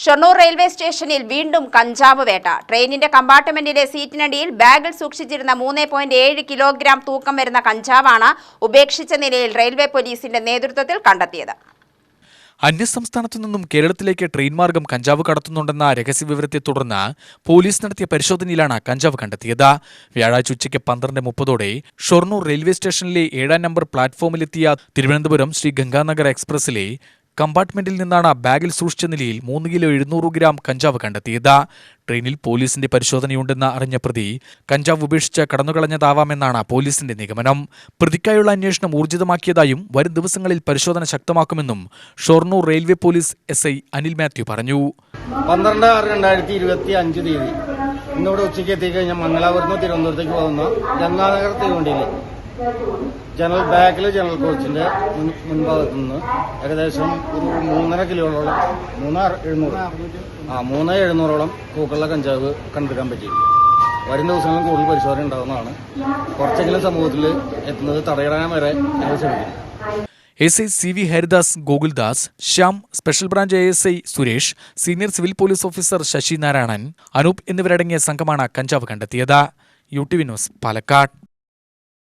Shoranur railway സ്റ്റേഷനിൽ വീണ്ടും കഞ്ചാവ് വേട്ട. ട്രെയിനിന്റെ കമ്പാർട്ട്മെന്റിലെ സീറ്റിനടിയിൽ ബാഗിൽ സൂക്ഷിച്ചിരുന്ന 3.7 കിലോഗ്രാം തൂക്കം വരുന്ന കഞ്ചാവാണ് ഉപേക്ഷിച്ച നിലയിൽ റെയിൽവേ പോലീസിന്റെ നേതൃത്വത്തിൽ കണ്ടെത്തിയത്. അന്യസംസ്ഥാനത്തു നിന്നും കേരളത്തിലേക്ക് ട്രെയിൻ മാർഗം കഞ്ചാവ് കടത്തുന്നുണ്ടെന്ന രഹസ്യവിവരത്തെ തുടർന്ന് പോലീസ് നടത്തിയ പരിശോധനയിലാണ് കഞ്ചാവ് കണ്ടെത്തിയത്. വ്യാഴാഴ്ച ഉച്ചയ്ക്ക് 12:30 ഷൊർണൂർ റെയിൽവേ സ്റ്റേഷനിലെ 7-ാം നമ്പർ പ്ലാറ്റ്ഫോമിലെത്തിയ തിരുവനന്തപുരം ശ്രീ ഗംഗാനഗർ എക്സ്പ്രസിലെ കമ്പാർട്ട്മെന്റിൽ നിന്നാണ് ബാഗിൽ സൂക്ഷിച്ച നിലയിൽ 3 കിലോ 700 ഗ്രാം കഞ്ചാവ് കണ്ടെത്തിയത്. ട്രെയിനിൽ പോലീസിന്റെ പരിശോധനയുണ്ടെന്ന് അറിഞ്ഞ പ്രതി കഞ്ചാവ് ഉപേക്ഷിച്ച് കടന്നുകളഞ്ഞതാവാമെന്നാണ് പോലീസിന്റെ നിഗമനം. പ്രതിക്കായുള്ള അന്വേഷണം ഊർജിതമാക്കിയതായും വരും ദിവസങ്ങളിൽ പരിശോധന ശക്തമാക്കുമെന്നും Shoranur railway police SI Anil Mathew പറഞ്ഞു. 12/6/2025 തീയതി ഇന്നിവിടെ ഉച്ചയ്ക്ക് എത്തിക്കഴിഞ്ഞാൽ മംഗലാപുരത്ത് തിരുവനന്തപുരത്തേക്ക് പോകുന്ന ഗംഗാനഗർ തീവണ്ടിയിൽ ജനറൽ ബാക്കിൽ ജനറൽ കോച്ചിന്റെ മുൻഭാഗത്തു നിന്ന് ഏകദേശം ഒരു 3.5 കിലോയോളം 3.700 തൂക്കമുള്ള കഞ്ചാവ് കണ്ടെടുക്കാൻ പറ്റി. വരും ദിവസങ്ങളിൽ കൂടുതൽ പരിശോധന ഉണ്ടാകുന്നതാണ്. കുറച്ചെങ്കിലും സമൂഹത്തിൽ എത്തുന്നത് തടയിടാൻ വരെ ഞങ്ങൾ ശ്രമിക്കുന്നു. SI CV Haridas Gokuldas, Shyam, special branch ASI Suresh, senior civil police officer Sasi Narayanan, Anoop എന്നിവരടങ്ങിയ സംഘമാണ് കഞ്ചാവ് കണ്ടെത്തിയത്. UTV news, Palakkad.